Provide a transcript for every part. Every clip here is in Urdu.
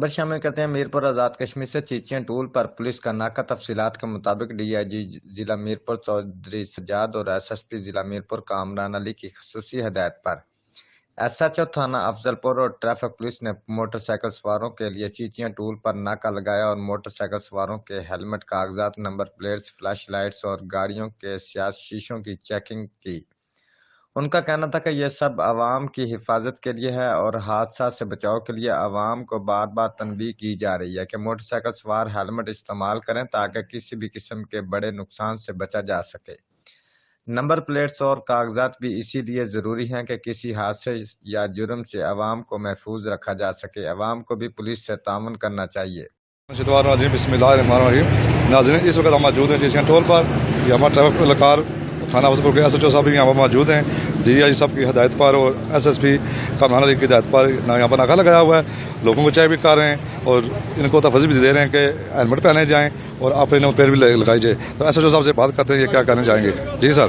خبر شامل کرتے ہیں میرپور آزاد کشمیر سے چیچیاں ٹول پر پولیس کا ناکہ تفصیلات کے مطابق ڈی آئی جی ضلع میرپور چودھری سجاد اور ایس ایس پی ضلع میرپور کامران علی کی خصوصی ہدایت پر ایس ایچ او تھانہ افضل پور اور ٹریفک پولیس نے موٹر سائیکل سواروں کے لیے چیچیاں ٹول پر ناکہ لگایا اور موٹر سائیکل سواروں کے ہیلمٹ، کاغذات، نمبر پلیٹس، فلیش لائٹس اور گاڑیوں کے سیاہ شیشوں کی چیکنگ کی۔ ان کا کہنا تھا کہ یہ سب عوام کی حفاظت کے لیے ہے اور حادثات سے بچاؤ کے لیے عوام کو بار بار تنبیہ کی جا رہی ہے کہ موٹر سائیکل سوار ہیلمٹ استعمال کریں تاکہ کسی بھی قسم کے بڑے نقصان سے بچا جا سکے۔ نمبر پلیٹس اور کاغذات بھی اسی لیے ضروری ہیں کہ کسی حادثے یا جرم سے عوام کو محفوظ رکھا جا سکے۔ عوام کو بھی پولیس سے تعاون کرنا چاہیے۔ بسم اللہ الرحمن الرحیم۔ ناظرین، اس وقت ہم موجود ہیں چیچیاں ٹول پر۔ یہ ہمارا ٹریفک اہلکار تھانہ افضل پور کے ایس ایچ او صاحب یہاں پر موجود ہیں، ڈی آئی صاحب کی ہدایت پر اور ایس ایس پی کامران علی کی ہدایت پر یہاں پر ناکہ لگایا ہوا ہے۔ لوگوں کو چیک بھی کر رہے ہیں اور ان کو تفصیل بھی دے رہے ہیں کہ ہیلمٹ پہنے جائیں اور اپنے نمبر پلیٹ بھی لگائی جائے۔ تو ایس ایچ او صاحب سے بات کرتے ہیں یہ کیا کرنے جائیں گے۔ جی سر،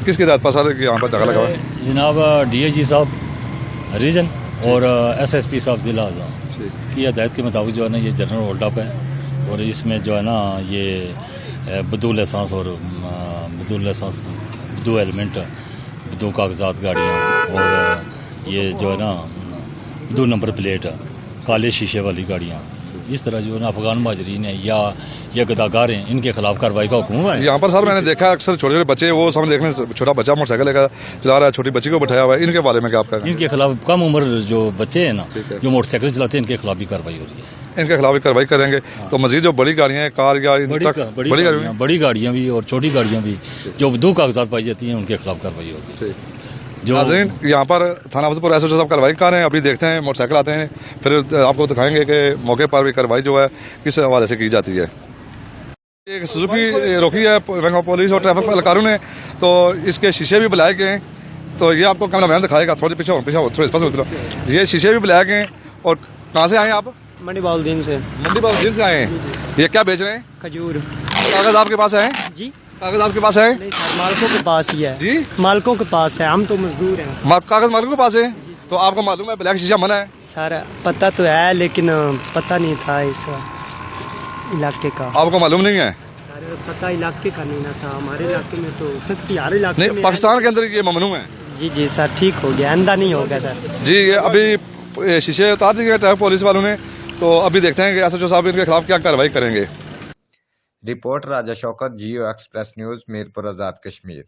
کس کی ہدایت پر سر یہاں پر ناکہ لگا ہوا ہے؟ جناب ڈی آئی جی صاحب ریجن اور ایس ایس پی صاحب ضلع اعظم کی ہدایت کے مطابق جو ہے نا یہ جنرل ہولڈ اپ ہے اور اس میں جو ہے نا یہ بدون لائسنس اور بدون ہیلمٹ، بدون کاغذات گاڑیاں اور یہ جو ہے نا بدون نمبر پلیٹ، کالے شیشے والی گاڑیاں، اس طرح جو ہے نا افغان مہاجرین ہیں یا گداگر ہیں، ان کے خلاف کارروائی کا حکم ہے۔ یہاں پر سر میں نے دیکھا اکثر چھوٹے چھوٹے بچے، وہ سامنے دیکھنے چھوٹا بچہ موٹر سائیکل لے کر چلا رہا ہے، چھوٹی بچی کو بٹھایا ہوا ہے، ان کے بارے میں کیا آپ کہہ رہے ہیں؟ ان کے خلاف کم عمر جو بچے ہیں نا جو موٹر سائیکل چلاتے ہیں ان کے خلاف بھی کارروائی ہو رہی ہے۔ ان کے خلاف بھی کارروائی کریں گے۔ تو مزید جو بڑی گاڑیاں ہیں، کار یا بڑی گاڑیاں بھی اور چھوٹی گاڑیاں بھی جو دو کاغذات پائی جاتی ہیں ان کے خلاف کارروائی ہوگی۔ ناظرین، یہاں پر تھانہ افضل پور ایس ایچ او صاحب کارروائی کر رہے ہیں، ابھی دیکھتے ہیں موٹر سائیکل آتے ہیں، پھر آپ کو دکھائیں گے کہ موقع پر بھی کارروائی جو ہے کس حوالے سے کی جاتی ہے۔ ایک سوزوکی روکی ہے پولیس اور ٹریفک اہلکاروں نے، تو اس کے شیشے بھی بلائے گئے ہیں۔ تو یہ آپ کو کیمرہ مین دکھائے گا، تھوڑے پیچھے یہ شیشے بھی بلائے گئے ہیں۔ اور کہاں سے آئے ہیں آپ؟ منڈی باؤلدین سے۔ منڈی باؤلدین سے آئے ہیں۔ یہ کیا بیچ رہے ہیں؟ کھجور۔ کاغذ آپ کے پاس ہیں؟ جی کاغذ آپ کے پاس ہیں؟ نہیں سر، مالکوں کے پاس ہی ہے۔ جی مالکوں کے پاس ہے، ہم تو مزدور ہیں۔ کاغذ مالکوں کے پاس ہے؟ تو آپ کو معلوم ہے بلیک شیشہ منع ہے؟ سر پتہ تو ہے لیکن پتہ نہیں تھا اس علاقے کا۔ آپ کو معلوم نہیں ہے؟ سر پتہ علاقے کا نہیں تھا، ہمارے علاقے میں تو سختی ہر علاقے نہیں، میں پاکستان کے اندر یہ ممنوع ہے۔ جی جی سر، ٹھیک ہو گیا، آئندہ نہیں ہوگا سر۔ جی، یہ ابھی شیشے اتار دیے گئے ٹریفک پولیس والوں نے، تو ابھی دیکھتے ہیں کہ ایس ایچ او صاحب ان کے خلاف کیا کارروائی کریں گے۔ رپورٹ راجہ شوکت، جیو ایکسپریس نیوز، میرپور آزاد کشمیر۔